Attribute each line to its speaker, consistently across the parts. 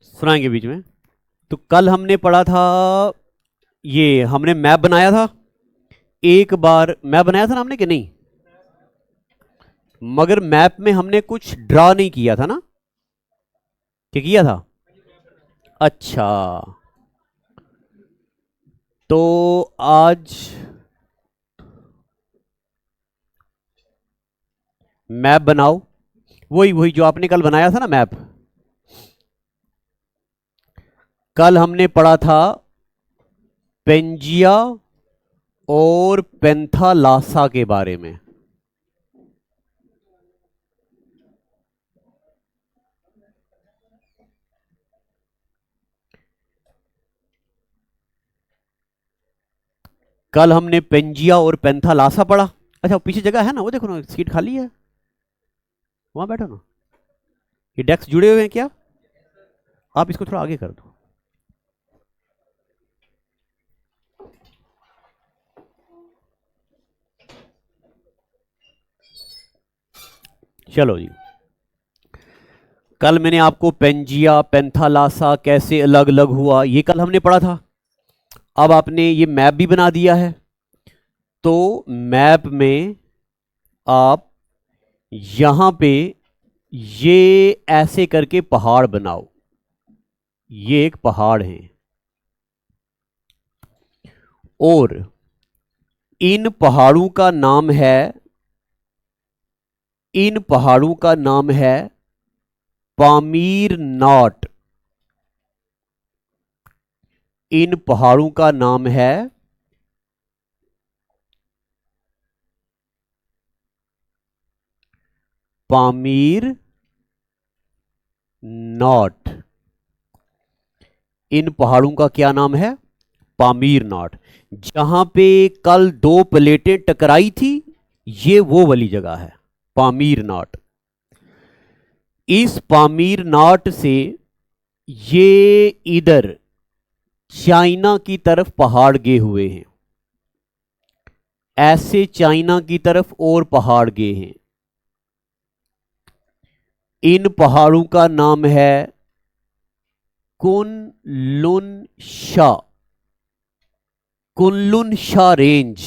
Speaker 1: सुनाएंगे बीच में। तो कल हमने पढ़ा था, ये हमने मैप बनाया था, एक बार मैप बनाया था ना हमने कि नहीं, मगर मैप में हमने कुछ ड्रा नहीं किया था ना, क्या किया था? अच्छा, तो आज मैप बनाओ, वही वही जो आपने कल बनाया था ना मैप। कल हमने पढ़ा था पेंजिया और पेंथालासा के बारे में। कल हमने पेंजिया और पेंथालासा पढ़ा। अच्छा, पीछे जगह है ना, वो देखो ना, सीट खाली है, वहां बैठो ना। ये डेस्क जुड़े हुए हैं क्या? आप इसको थोड़ा आगे कर दो। चलो जी, कल मैंने आपको पेंजिया पेंथालासा कैसे अलग अलग हुआ ये कल हमने पढ़ा था। अब आपने ये मैप भी बना दिया है, तो मैप में आप यहां पे ये ऐसे करके पहाड़ बनाओ। ये एक पहाड़ है और इन पहाड़ों का नाम है, इन पहाड़ों का नाम है पामीर नाट। इन पहाड़ों का नाम है पामीर नाट। इन पहाड़ों का क्या नाम है? पामीर नाट। जहां पे कल दो प्लेटें टकराई थी, ये वो वाली जगह है पामीर नाट। इस पामीर नाट से ये इधर चाइना की तरफ पहाड़ गए हुए हैं, ऐसे चाइना की तरफ और पहाड़ गए हैं। इन पहाड़ों का नाम है कुनलुन शा। कुनलुन शा रेंज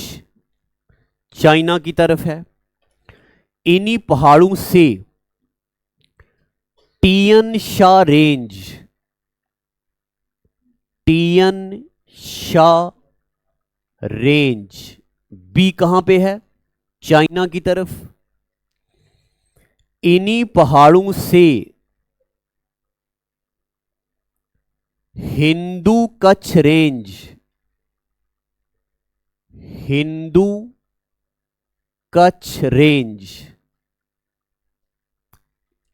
Speaker 1: चाइना की तरफ है। इन्हीं पहाड़ों से टियन शा रेंज, टियन शा रेंज बी कहां पे है? चाइना की तरफ। इन्हीं पहाड़ों से हिंदू कच्छ रेंज, हिंदू कच्छ रेंज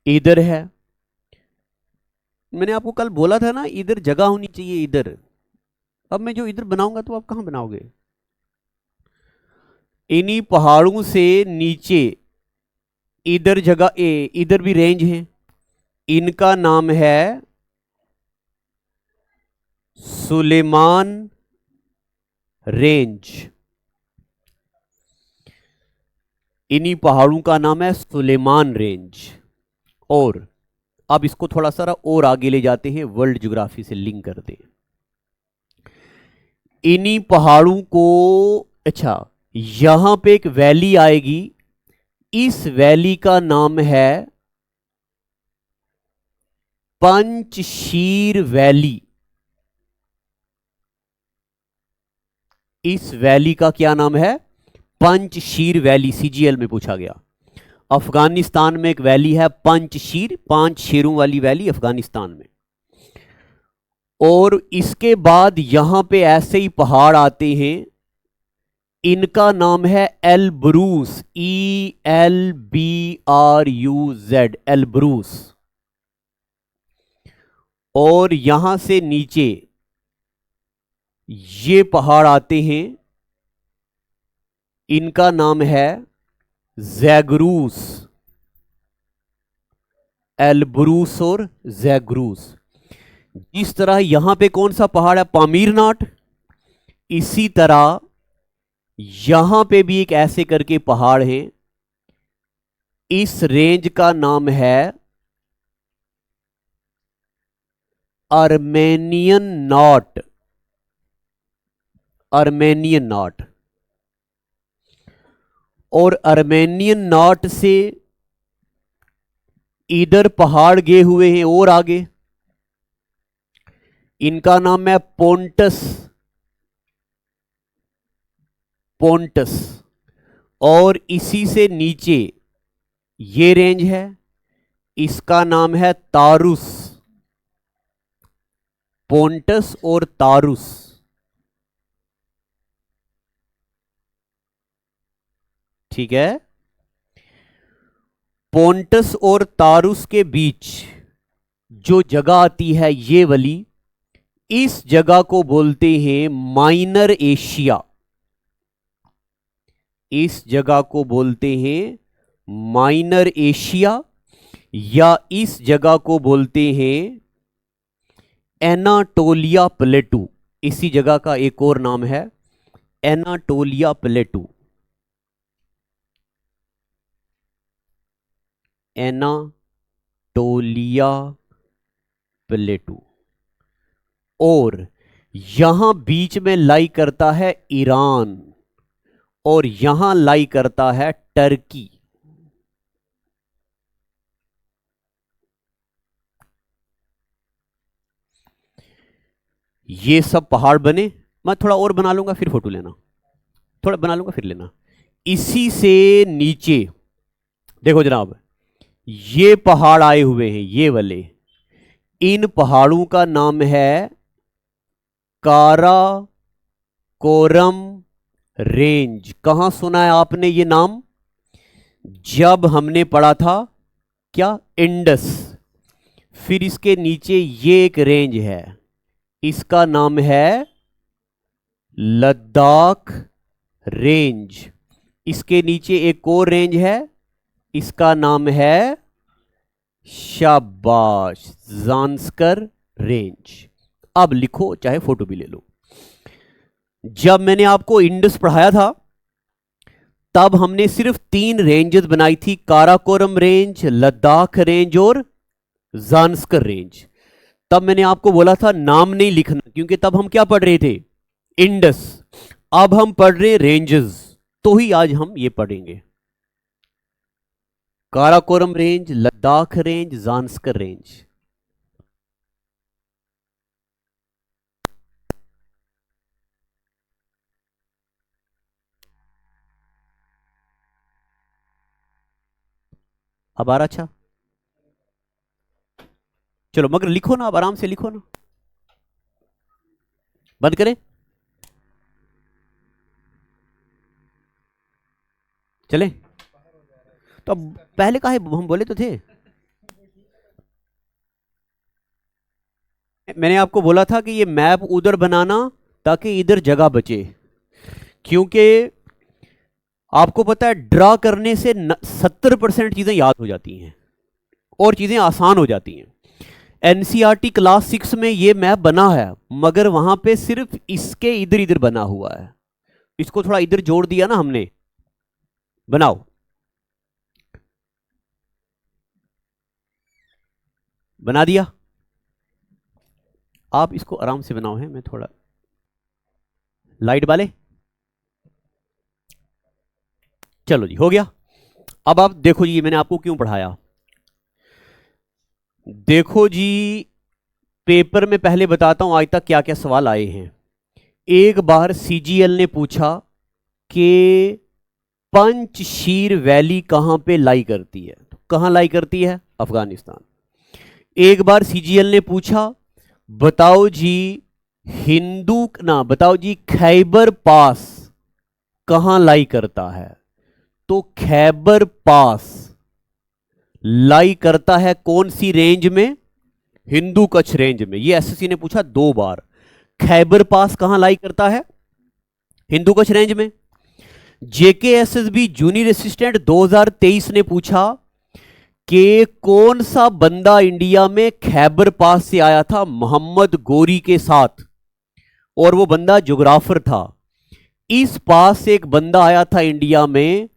Speaker 1: इधर है। मैंने आपको कल बोला था ना, इधर जगह होनी चाहिए इधर। अब मैं जो इधर बनाऊंगा तो आप कहां बनाओगे? इन्हीं पहाड़ों से नीचे इधर जगह इधर भी रेंज है, इनका नाम है सुलेमान रेंज। इन्हीं पहाड़ों का नाम है सुलेमान रेंज। और अब इसको थोड़ा सा और आगे ले जाते हैं, वर्ल्ड ज्योग्राफी से लिंक करते हैं। इन्हीं पहाड़ों को, अच्छा, यहां पे एक वैली आएगी, इस वैली का नाम है पंचशीर वैली। इस वैली का क्या नाम है? पंचशीर वैली। सीजीएल में पूछा गया। अफगानिस्तान में एक वैली है पंचशीर, 5 शेरों वाली वैली अफगानिस्तान में। और इसके बाद यहां पे ऐसे ही पहाड़ आते हैं, इनका नाम है एलब्रूस, ELBRUZ, एलब्रूस। और यहां से नीचे ये पहाड़ आते हैं, इनका नाम है जैगरूस, एलब्रूस और जैगरूस। जिस तरह यहां पे कौन सा पहाड़ है? पामीर नाट। इसी तरह यहां पे भी एक ऐसे करके पहाड़ है, इस रेंज का नाम है अर्मेनियन नॉट, अर्मेनियन नॉट, और अर्मेनियन नॉट से इधर पहाड़ गए हुए हैं और आगे, इनका नाम है पोंटस, पोंटस। और इसी से नीचे ये रेंज है, इसका नाम है तारुस, पोंटस और तारुस। ठीक है, पोंटस और तारुस के बीच जो जगह आती है ये वाली, इस जगह को बोलते हैं माइनर एशिया, इस जगह को बोलते हैं माइनर एशिया, या इस जगह को बोलते हैं एनाटोलिया प्लेटू। इसी जगह का एक और नाम है एनाटोलिया प्लेटू, एनाटोलिया प्लेटू। और यहां बीच में लाई करता है ईरान, और यहां लाई करता है टर्की। ये सब पहाड़ बने, मैं थोड़ा और बना लूंगा फिर फोटो लेना, थोड़ा बना लूंगा फिर लेना। इसी से नीचे देखो जनाब, ये पहाड़ आए हुए हैं ये वाले, इन पहाड़ों का नाम है काराकोरम रेंज। कहां सुना है आपने ये नाम? जब हमने पढ़ा था क्या, इंडस। फिर इसके नीचे ये एक रेंज है, इसका नाम है लद्दाख रेंज। इसके नीचे एक और रेंज है, इसका नाम है शाबाश ज़ांस्कर रेंज। अब लिखो, चाहे फोटो भी ले लो। जब मैंने आपको इंडस पढ़ाया था तब हमने सिर्फ 3 रेंजेस बनाई थी, काराकोरम रेंज, लद्दाख रेंज और ज़ांस्कर रेंज। तब मैंने आपको बोला था नाम नहीं लिखना, क्योंकि तब हम क्या पढ़ रहे थे, इंडस। अब हम पढ़ रहे रेंजेस, तो ही आज हम ये पढ़ेंगे, Karakoram range, Ladakh range, Zanskar range. अब आ रहा? अच्छा चलो, मगर लिखो ना, अब आराम से लिखो ना, बंद करें, चले। तो अब पहले काहे हम बोले तो थे, मैंने आपको बोला था कि ये मैप उधर बनाना ताकि इधर जगह बचे, क्योंकि आपको पता है ड्रा करने से 70% चीजें याद हो जाती हैं और चीजें आसान हो जाती हैं। एनसीईआरटी क्लास 6 में ये मैप बना है, मगर वहां पे सिर्फ इसके इधर इधर बना हुआ है, इसको थोड़ा इधर जोड़ दिया ना हमने। बनाओ, बना दिया। आप इसको आराम से बनाओ, है मैं थोड़ा लाइट वाले। चलो जी, हो गया। अब आप देखो जी, मैंने आपको क्यों पढ़ाया। देखो जी, पेपर में पहले बताता हूं आज तक क्या क्या सवाल आए हैं। एक बार सीजीएल ने पूछा कि पंचशीर वैली कहां पे लाई करती है, तो कहां लाई करती है, अफगानिस्तान। एक बार सीजीएल ने पूछा बताओ जी बताओ जी खैबर पास कहां लाई करता है, तो खैबर पास लाई करता है कौन सी रेंज में, हिंदू कच्छ रेंज में। ये एसएससी ने पूछा 2 बार, खैबर पास कहां लाई करता है, हिंदू कच्छ रेंज में। जेकेएसएसबी जूनियर असिस्टेंट 2023 ने पूछा कि कौन सा बंदा इंडिया में खैबर पास से आया था मोहम्मद गोरी के साथ, और वो बंदा ज्योग्राफर था। इस पास से एक बंदा आया था इंडिया में,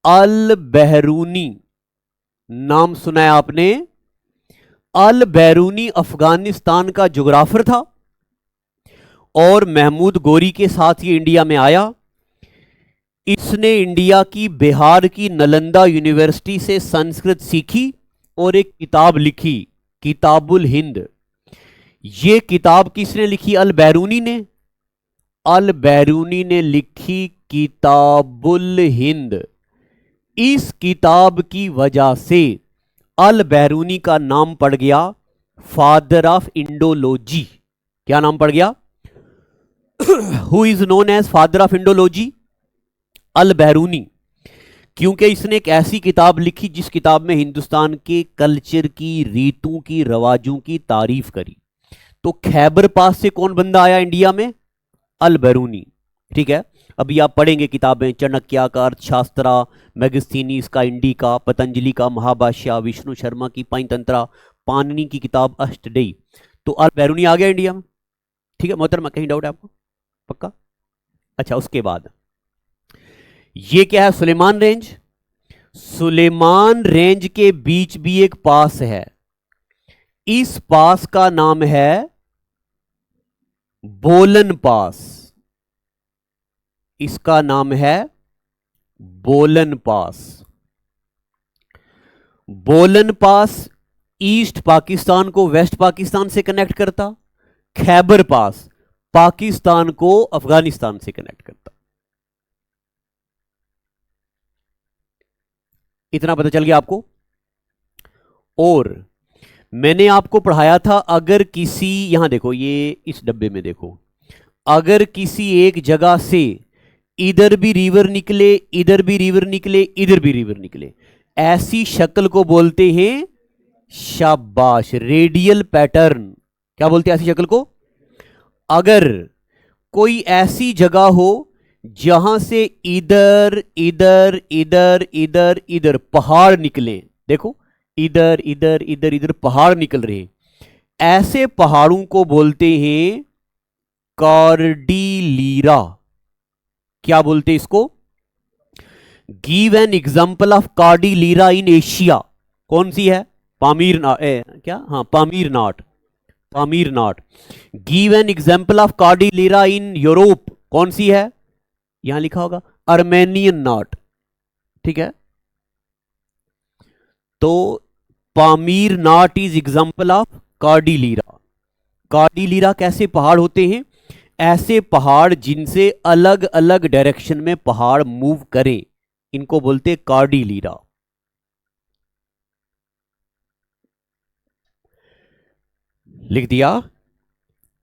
Speaker 1: अल बहरूनी, नाम सुना है आपने। अल बैरूनी अफगानिस्तान का जोग्राफर था और महमूद गोरी के साथ ये इंडिया में आया। इसने इंडिया की बिहार की नालंदा यूनिवर्सिटी से संस्कृत सीखी और एक किताब लिखी, किताबुल हिंद। ये किताब किसने लिखी? अल बैरूनी ने। अल बैरूनी ने लिखी किताबुल हिंद। इस किताब की वजह से अल बैरूनी का नाम पड़ गया फादर ऑफ इंडोलॉजी। क्या नाम पड़ गया? Who is known as father of Indology? Al Biruni. क्योंकि इसने एक ऐसी किताब लिखी जिस किताब में हिंदुस्तान के कल्चर की, रीतों की, रवाजों की तारीफ करी। तो खैबर पास से कौन बंदा आया इंडिया में? अल बैरूनी। ठीक है, अभी आप पढ़ेंगे किताबें, चाणक्य का अर्थशास्त्रा, मैगस्थीनीज का इंडिका, पतंजलि का महाभाष्य, विष्णु शर्मा की पंचतंत्रा, पाणिनि की किताब अष्टदई। तो अल बैरूनी आ गया इंडिया में। ठीक है मोहतरमा, कहीं डाउट है आपको? पक्का? अच्छा, उसके बाद ये क्या है? सुलेमान रेंज। सुलेमान रेंज के बीच भी एक पास है। इस पास का नाम है बोलन पास। इसका नाम है बोलन पास। बोलन पास ईस्ट पाकिस्तान को वेस्ट पाकिस्तान से कनेक्ट करता। खैबर पास पाकिस्तान को अफगानिस्तान से कनेक्ट करता। इतना पता चल गया आपको? और मैंने आपको पढ़ाया था, अगर किसी, यहां देखो, ये इस डब्बे में देखो, अगर किसी एक जगह से इधर भी रिवर निकले, इधर भी रिवर निकले, इधर भी रिवर निकले, ऐसी शक्ल को बोलते हैं, शाबाश, रेडियल पैटर्न। क्या बोलते हैं ऐसी शक्ल को? अगर कोई ऐसी जगह हो जहां से इधर इधर इधर इधर इधर पहाड़ निकले, देखो इधर इधर इधर इधर पहाड़ निकल रहे हैं, ऐसे पहाड़ों को बोलते हैं कॉर्डिलीरा। क्या बोलते हैं इसको? Give an example of cordillera in Asia. कौन सी है? Pamir Knot. क्या? हाँ, Pamir Knot. Pamir Knot. Give an example of cordillera in Europe. कौन सी है? यहां लिखा होगा अर्मेनियन नाट। ठीक है, तो पामीर नाट इज एग्जांपल ऑफ कॉर्डिलीरा। कॉर्डिलीरा कैसे पहाड़ होते हैं? ऐसे पहाड़ जिनसे अलग अलग डायरेक्शन में पहाड़ मूव करें, इनको बोलते हैं कॉर्डिलीरा। लिख दिया?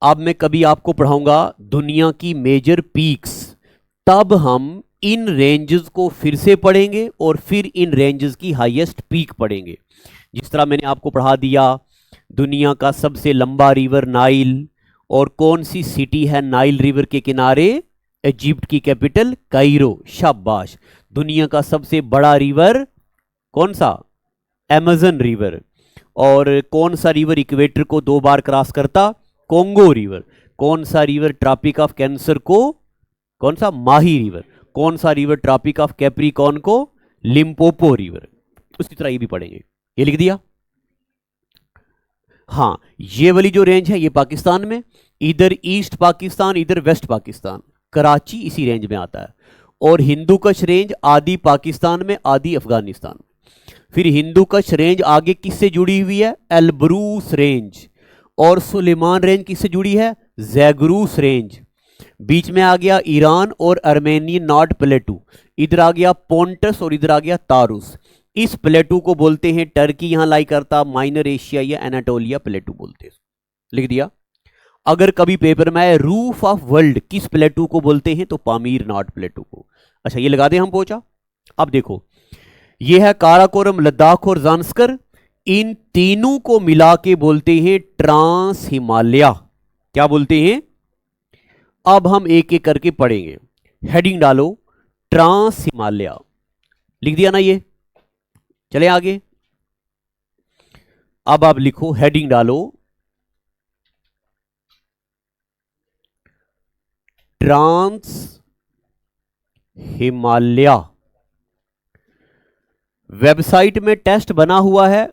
Speaker 1: अब मैं कभी आपको पढ़ाऊंगा दुनिया की मेजर पीक्स, तब हम इन रेंजेस को फिर से पढ़ेंगे और फिर इन रेंजेस की हाईएस्ट पीक पढ़ेंगे। जिस तरह मैंने आपको पढ़ा दिया दुनिया का सबसे लंबा रिवर नाइल, और कौन सी सिटी है नाइल रिवर के किनारे? इजिप्ट की कैपिटल कायरो। शाबाश। दुनिया का सबसे बड़ा रिवर कौन सा? Amazon river. और कौन सा रिवर इक्वेटर को 2 बार क्रॉस करता? Congo river. कौन सा रिवर ट्रॉपिक ऑफ कैंसर को? कौन सा? माही रिवर। कौन सा रिवर ट्रॉपिक ऑफ कैप्रिकॉर्न को? Limpopo river. उसी तरह ये भी पढ़ेंगे। ये लिख दिया? हाँ, ये वाली जो रेंज है ये पाकिस्तान में, इधर ईस्ट पाकिस्तान, इधर वेस्ट पाकिस्तान, कराची इसी रेंज में आता है। और हिंदू कश रेंज आधी पाकिस्तान में, आधी अफगानिस्तान में। फिर हिंदू कश रेंज आगे किससे जुड़ी हुई है? Elbrus range. और सुलेमान रेंज किससे जुड़ी है? जैगरूस रेंज। बीच में आ गया ईरान और अर्मेनियन नॉर्ड प्लेटू। इधर आ गया पोंटस और इधर आ गया तारुस। इस प्लेटू को बोलते हैं, टर्की यहां लाई करता, माइनर एशिया या एनाटोलिया प्लेटू बोलते हैं। लिख दिया? अगर कभी पेपर में आए रूफ ऑफ वर्ल्ड किस प्लेटू को बोलते हैं, तो पामीर नाट प्लेटू को। अच्छा, ये लगा दें हम पोचा। अब देखो, ये है काराकोरम, लद्दाख और जांस्कर। इन तीनों को मिला के बोलते हैं ट्रांस हिमालय। क्या बोलते हैं? अब हम एक एक करके पढ़ेंगे। हेडिंग डालो ट्रांस हिमालय। लिख दिया ना ये? चले आगे। अब आप लिखो, हेडिंग डालो ट्रांस हिमालय। वेबसाइट में टेस्ट बना हुआ है,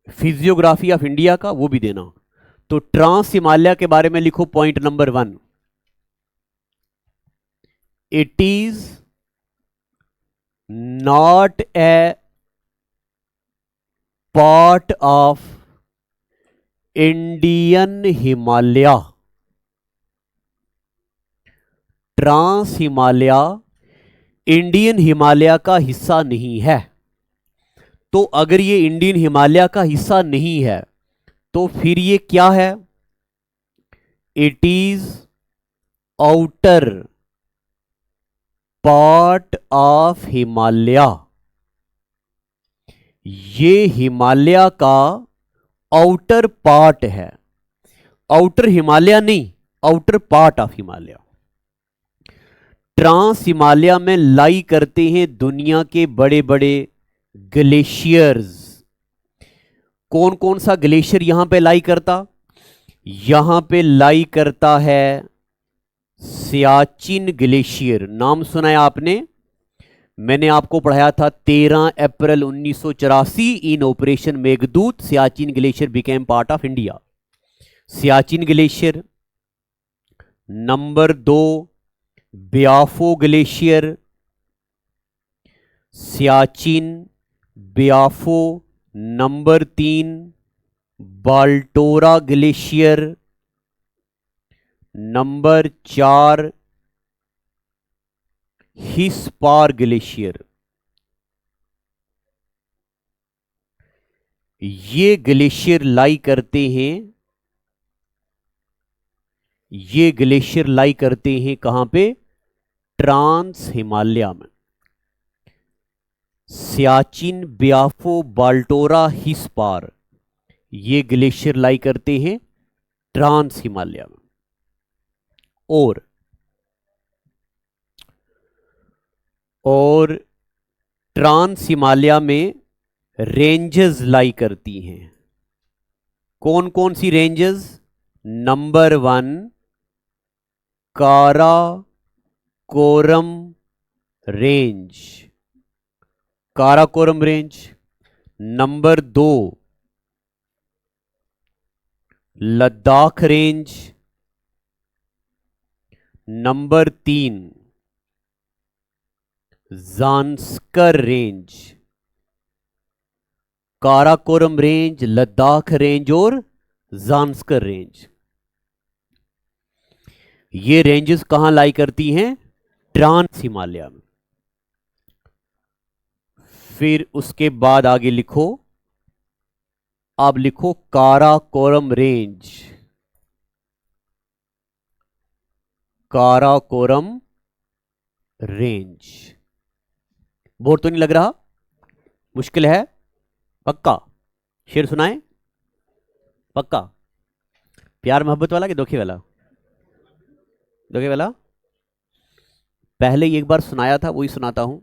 Speaker 1: फिजियोग्राफी ऑफ इंडिया का वो भी देना। तो ट्रांस हिमालय के बारे में लिखो point number 1, it is not a part of Indian Himalaya. Trans Himalaya Indian Himalaya का हिस्सा नहीं है। तो अगर ये इंडियन हिमालय का हिस्सा नहीं है तो फिर ये क्या है? It is outer part of Himalaya. ये हिमालय का आउटर पार्ट है, आउटर हिमालय नहीं, outer part of Himalaya. Trans Himalaya में लाई करते हैं दुनिया के बड़े बड़े ग्लेशियर्स। कौन कौन सा ग्लेशियर यहां पे लाई करता? यहां पे लाई करता है सियाचिन ग्लेशियर। नाम सुना है आपने? मैंने आपको पढ़ाया था 13 April 1984 in operation Meghdoot Siachen glacier became part of India. Siachen glacier. Number 2 Biafo glacier, Siachen, Biafo. Number 3 Baltoro glacier. Number 4 Hispar glacier. ये ग्लेशियर लाई करते हैं, ये ग्लेशियर लाई करते हैं कहां पे? ट्रांस हिमालय में। सियाचिन, ब्याफो, बाल्टोरा, हिस्पार, ये ग्लेशियर लाई करते हैं ट्रांस हिमालय में। और ट्रांस हिमालय में रेंजेस लाई करती हैं। कौन कौन सी ranges? Number 1 Karakoram range, Karakoram range. Number 2 Ladakh range. Number 3 Zanskar range. Karakoram range, Ladakh range और ज़ांस्कर रेंज। ये रेंजेस कहां लाई करती हैं? ट्रांस हिमालय में। फिर उसके बाद आगे लिखो, अब लिखो Karakoram range. Karakoram range. Bore तो नहीं लग रहा? मुश्किल है? पक्का? शेर सुनाए? पक्का? प्यार मोहब्बत वाला कि धोखे वाला? धोखे वाला। पहले एक बार सुनाया था, वही सुनाता हूं,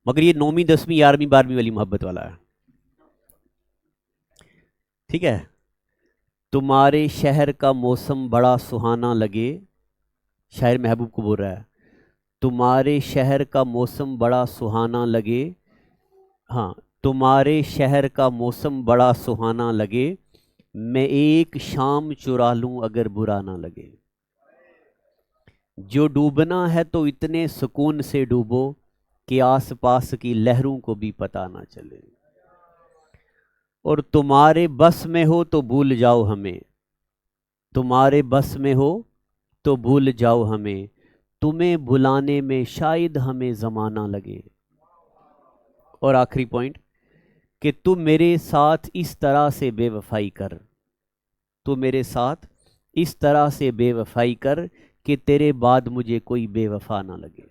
Speaker 1: मगर ये 9वीं 10वीं 11वीं 12वीं वाली मोहब्बत वाला है। ठीक है? तुम्हारे शहर का मौसम बड़ा सुहाना लगे, शायर महबूब को बोल रहा है, तुम्हारे शहर का मौसम बड़ा सुहाना लगे। हाँ, तुम्हारे शहर का मौसम बड़ा सुहाना लगे, मैं एक शाम चुरा लूं अगर बुरा ना लगे। जो डूबना है तो इतने सुकून से डूबो कि आसपास की लहरों को भी पता ना चले। और तुम्हारे बस में हो तो भूल जाओ हमें, तुम्हारे बस में हो तो भूल जाओ हमें, तुम्हें बुलाने में शायद हमें जमाना लगे। और आखिरी पॉइंट कि तुम मेरे साथ इस तरह से बेवफाई कर, तू मेरे साथ इस तरह से बेवफाई कर कि तेरे बाद मुझे कोई बेवफा ना लगे।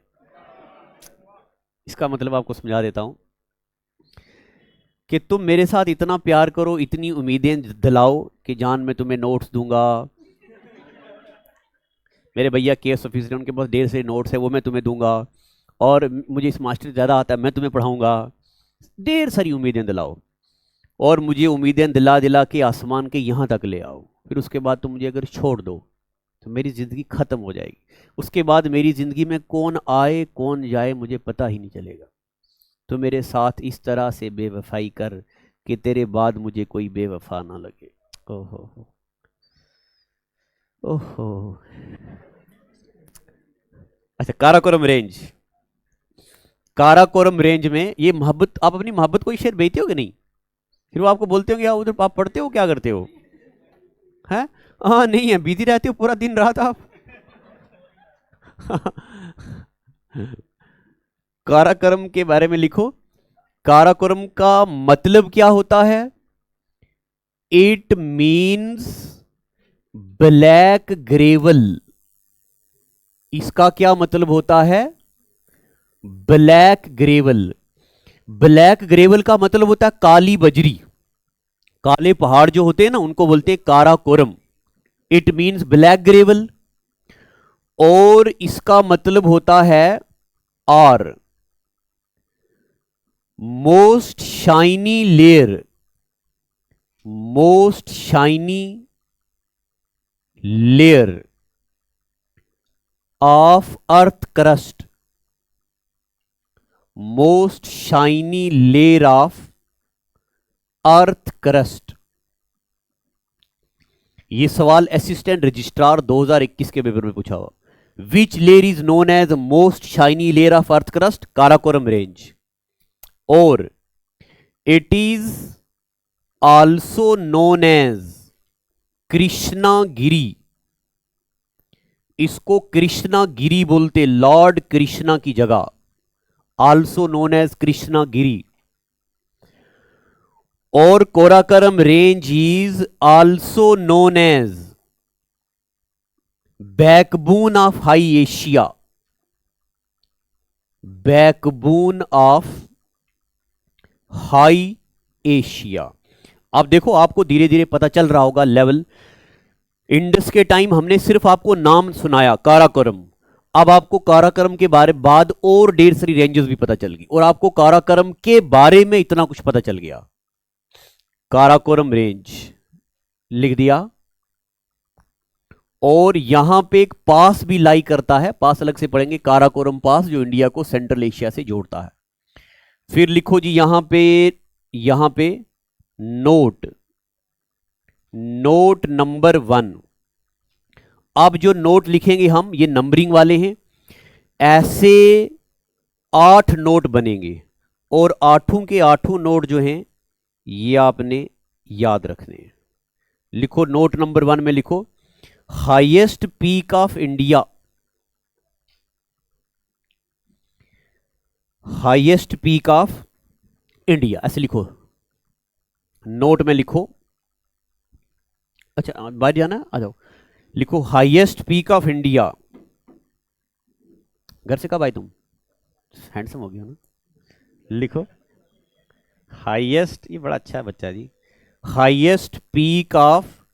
Speaker 1: इसका मतलब आपको समझा देता हूं कि तुम मेरे साथ इतना प्यार करो, इतनी उम्मीदें दिलाओ कि जान मैं तुम्हें नोट्स दूंगा। मेरे भैया केएस ऑफिसर हैं, उनके पास ढेर से नोट्स है, वो मैं तुम्हें दूंगा। और मुझे इस मास्टर ज़्यादा आता है, मैं तुम्हें पढ़ाऊंगा। ढेर सारी उम्मीदें दिलाओ और मुझे उम्मीदें दिला दिला के आसमान के यहाँ तक ले आओ। फिर उसके बाद तुम मुझे अगर छोड़ दो तो मेरी ज़िंदगी ख़त्म हो जाएगी। उसके बाद मेरी ज़िंदगी में कौन आए कौन जाए मुझे पता ही नहीं चलेगा। तो मेरे साथ इस तरह से बेवफाई कर कि तेरे बाद मुझे कोई बेवफा ना लगे। ओहो ओहो। अच्छा, काराकोरम रेंज, काराकोरम रेंज में ये मोहब्बत, आप अपनी मोहब्बत को शेर बेचते हो कि नहीं? फिर वो आपको बोलते हो क्या, उधर आप पढ़ते हो, क्या करते हो? हैं? हाँ, नहीं है, बिजी रहते हो पूरा दिन रात आप। काराकोरम के बारे में लिखो। काराकोरम का मतलब क्या होता है? It means black gravel. इसका क्या मतलब होता है? Black gravel. ब्लैक ग्रेवल का मतलब होता है काली बजरी। काले पहाड़ जो होते हैं ना, उनको बोलते हैं Karakoram. It means black gravel. और इसका मतलब होता है आर, most shiny layer, most shiny layer of earth crust, most shiny layer of earth crust. ये सवाल असिस्टेंट रजिस्ट्रार 2021 के पेपर में पूछा हुआ। Which layer is known as most shiny layer of earth crust? Karakoram range. और it is also known as Krishnagiri. इसको कृष्णागिरी बोलते, Lord Krishna की जगह, ऑल्सो नोन एज कृष्णागिरी। और Karakoram range is also known as backbone of high Asia, backbone of high Asia. अब देखो, आपको धीरे धीरे पता चल रहा होगा लेवल। इंडस के टाइम हमने सिर्फ आपको नाम सुनाया काराकोरम, अब आपको काराकोरम के बारे बाद और ढेर सारी रेंजेस भी पता चल गई, और आपको काराकोरम के बारे में इतना कुछ पता चल गया। काराकोरम रेंज लिख दिया। और यहां पे एक पास भी लाई करता है, पास अलग से पढ़ेंगे, काराकोरम पास, जो इंडिया को सेंट्रल एशिया से जोड़ता है। फिर लिखो जी यहां पे नोट, नोट नंबर 1। अब जो नोट लिखेंगे हम, ये नंबरिंग वाले हैं। ऐसे 8 नोट बनेंगे, और आठों के आठों नोट जो हैं ये आपने याद रखने हैं। लिखो नोट नंबर 1 में लिखो highest peak of India, highest peak of India, ऐसे लिखो नोट में लिखो। अच्छा, बाहर जाना, आ जाओ। लिखो हाईएस्ट पीक ऑफ इंडिया। घर से कब आए तुम? हैंडसम हो गया ना। लिखो हाईएस्ट, ये बड़ा अच्छा है बच्चा जी, हाईएस्ट पीक ऑफ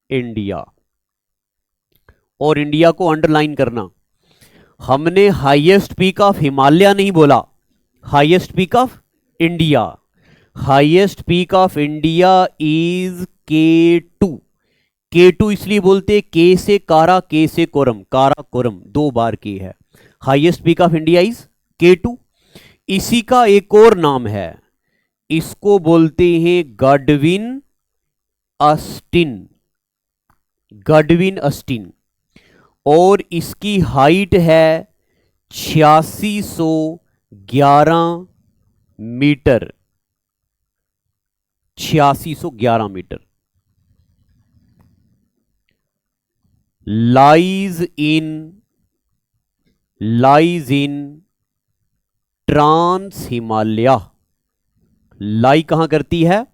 Speaker 1: इंडिया। और इंडिया को अंडरलाइन करना, हमने हाईएस्ट पीक ऑफ हिमालय नहीं बोला, highest peak of India. Highest peak of India is K2। K2 इसलिए बोलते, के से कारा, के से कोरम, कारा कोरम 2 बार के है। Highest peak of India is K2। इसी का एक और नाम है, इसको बोलते हैं गॉडविन अस्टिन, गॉडविन अस्टिन। और इसकी हाइट है 8611 metre, 8611 metre. Lies in trans Himalaya, lie कहां करती है?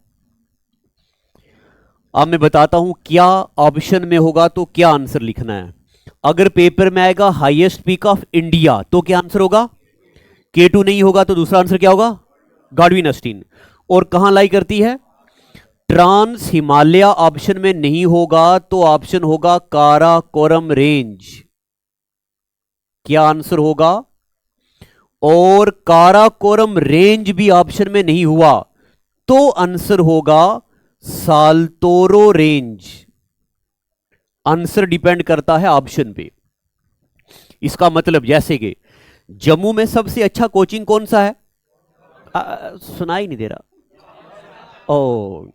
Speaker 1: अब मैं बताता हूं क्या ऑप्शन में होगा तो क्या आंसर लिखना है। अगर पेपर में आएगा हाईएस्ट पीक ऑफ इंडिया तो क्या आंसर होगा? K2 नहीं होगा तो दूसरा आंसर क्या होगा? Godwin Austin. और कहां लाई करती है? ट्रांस हिमालय ऑप्शन में नहीं होगा तो ऑप्शन होगा काराकोरम रेंज। क्या आंसर होगा? और काराकोरम रेंज भी ऑप्शन में नहीं हुआ तो आंसर होगा साल्तोरो रेंज। आंसर डिपेंड करता है ऑप्शन पे। इसका मतलब जैसे कि जम्मू में सबसे अच्छा कोचिंग कौन सा है? सुनाई नहीं दे रहा। ओ,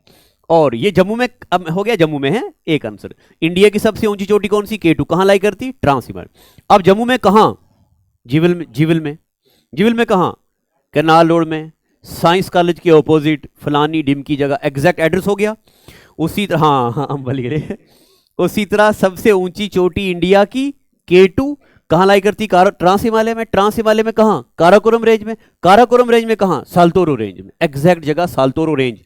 Speaker 1: और ये जम्मू में, अब हो गया, जम्मू में है एक आंसर। इंडिया की सबसे ऊंची चोटी कौन सी? K2। कहां लाई करती? ट्रांस हिमालय। अब जम्मू में कहां? जीवल में। जीवल में, जीवल में कहां? करनाल रोड में, साइंस कॉलेज के ऑपोजिट, फलानी डिम की जगह। एग्जैक्ट एड्रेस हो गया। उसी तरह, हाँ हाँ हम बोल गए। उसी तरह सबसे ऊंची चोटी इंडिया की K2 कहां लाई करती? ट्रांस हिमालय में। ट्रांस हिमालय में कहां? काराकोरम रेंज में। काराकोरम रेंज में कहां? साल्तोरो रेंज में। एग्जैक्ट जगह साल्तोरो रेंज।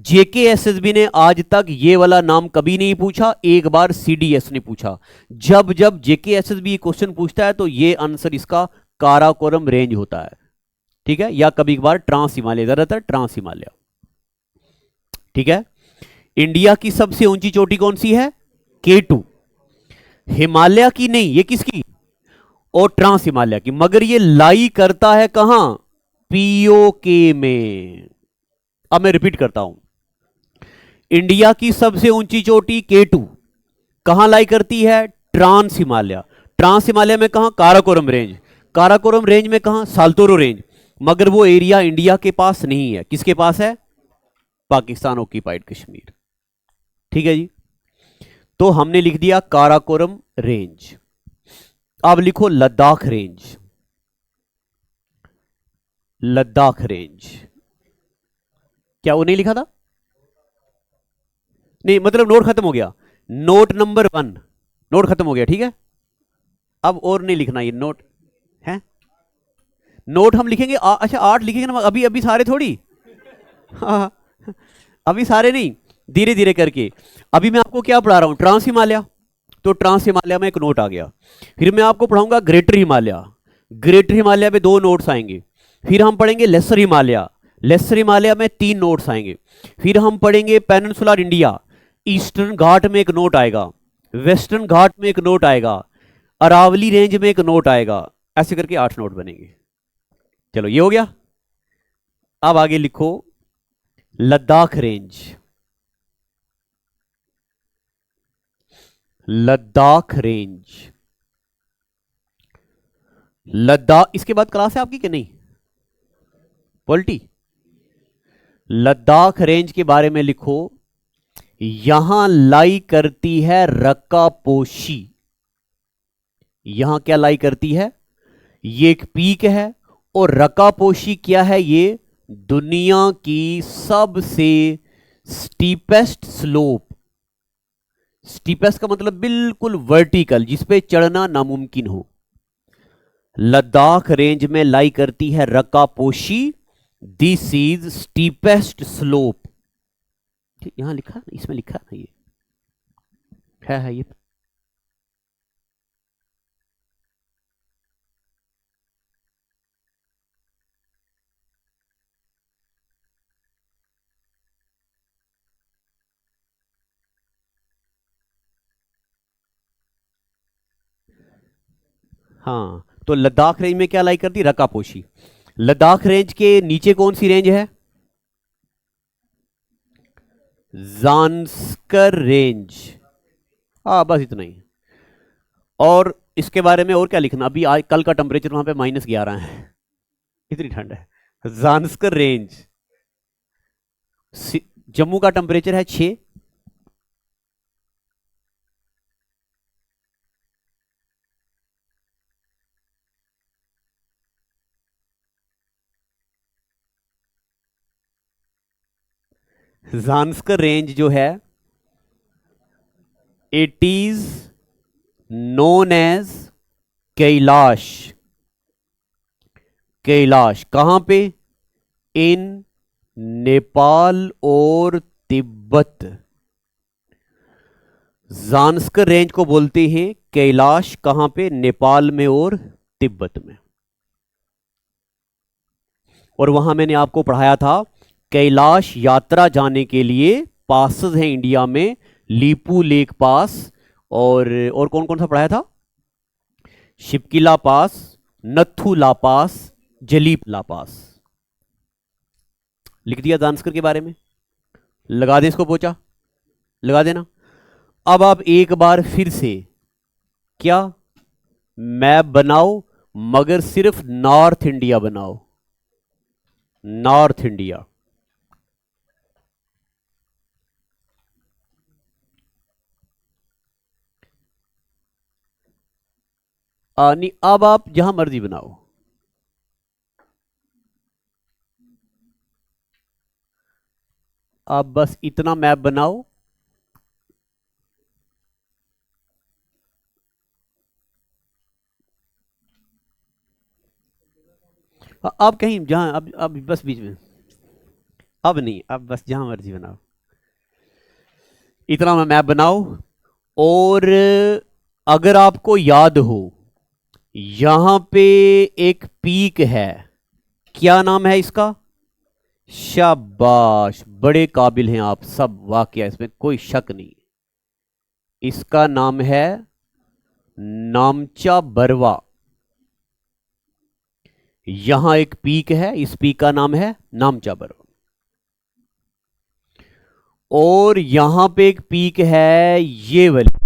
Speaker 1: जेकेएसएसबी ने आज तक ये वाला नाम कभी नहीं पूछा, एक बार सीडीएस ने पूछा। जब जब जेकेएसएसबी क्वेश्चन पूछता है तो ये आंसर इसका काराकोरम रेंज होता है, ठीक है, या कभी कभार ट्रांस हिमालय, ज्यादातर ट्रांस हिमालय, ठीक है। इंडिया की सबसे ऊंची चोटी कौन सी है? K2। हिमालय की नहीं, ये किसकी? और ट्रांस हिमालय की। मगर ये लाई करता है कहां? पीओके में। अब मैं रिपीट करता हूं, इंडिया की सबसे ऊंची चोटी K2 कहां लाई करती है? ट्रांस हिमालय। ट्रांस हिमालय में कहां? काराकोरम रेंज। काराकोरम रेंज में कहां? साल्तोरो रेंज। मगर वो एरिया इंडिया के पास नहीं है, किसके पास है? पाकिस्तान ऑक्यूपाइड कश्मीर, ठीक है जी। तो हमने लिख दिया काराकोरम रेंज। अब लिखो लद्दाख रेंज। लद्दाख रेंज, क्या वो नहीं लिखा था? नहीं, मतलब नोट खत्म हो गया। नोट नंबर 1, नोट खत्म हो गया, ठीक है। अब और नहीं लिखना ये नोट है। नोट हम लिखेंगे अच्छा 8 लिखेंगे ना, अभी अभी सारे थोड़ी। हाँ, अभी सारे नहीं, धीरे धीरे करके। अभी मैं आपको क्या पढ़ा रहा हूं? ट्रांस हिमालय। तो ट्रांस हिमालय में एक नोट आ गया। फिर मैं आपको पढ़ाऊंगा ग्रेटर हिमालय। ग्रेटर हिमालय में 2 नोट्स आएंगे। फिर हम पढ़ेंगे लेसर हिमालय। लेसर हिमालय में 3 नोट्स आएंगे। फिर हम पढ़ेंगे पेनिनसुलर इंडिया। ईस्टर्न घाट में एक नोट आएगा, वेस्टर्न घाट में एक नोट आएगा, अरावली रेंज में एक नोट आएगा। ऐसे करके 8 नोट बनेंगे। चलो ये हो गया। अब आगे लिखो लद्दाख रेंज। लद्दाख रेंज, लद्दाख। इसके बाद क्लास है आपकी कि नहीं? पॉलिटी। लद्दाख रेंज के बारे में लिखो, यहां लाई करती है रक्का पोशी। यहां क्या लाई करती है? ये एक पीक है। और रक्का पोशी क्या है? ये दुनिया की सबसे स्टीपेस्ट स्लोप। स्टीपेस्ट का मतलब बिल्कुल वर्टिकल, जिसपे चढ़ना नामुमकिन हो। लद्दाख रेंज में लाई करती है Rakaposhi. This is steepest slope. यहां लिखा, इसमें लिखा है ये है ये। हाँ, तो लद्दाख रेंज में क्या लाई करती? रक्का पोशी। लद्दाख रेंज के नीचे कौन सी रेंज है? ज़ांस्कर रेंज। हाँ बस इतना ही। और इसके बारे में और क्या लिखना? अभी आज कल का टेम्परेचर वहां पे -11 है, इतनी ठंड है। ज़ांस्कर रेंज। जम्मू का टेम्परेचर है 6। ज़ांस्कर रेंज जो है, it is known as Kailash. Kailash कहां पे? इन नेपाल और तिब्बत। ज़ांस्कर रेंज को बोलते हैं कैलाश। कहां पे? नेपाल में और तिब्बत में। और वहां मैंने आपको पढ़ाया था, कैलाश यात्रा जाने के लिए पासेस हैं इंडिया में, लीपू लेक पास, और कौन कौन सा पढ़ाया था? शिपकिला पास, नथु ला पास, जलीप ला पास। लिख दिया ज़ांस्कर के बारे में। लगा दे इसको पोचा, लगा देना। अब आप एक बार फिर से क्या मैप बनाओ, मगर सिर्फ नॉर्थ इंडिया बनाओ। North India. नहीं, अब आप जहां मर्जी बनाओ। आप बस इतना मैप बनाओ। आप कहीं जहां, अब बस बीच में, अब नहीं, अब बस जहां मर्जी बनाओ, इतना मैप बनाओ। और अगर आपको याद हो, यहां पे एक पीक है, क्या नाम है इसका? शाबाश, बड़े काबिल हैं आप सब, वाकया इसमें कोई शक नहीं। इसका नाम है नामचा बरवा। यहां एक पीक है, इस पीक का नाम है नामचा बरवा। और यहां पे एक पीक है, ये वाली,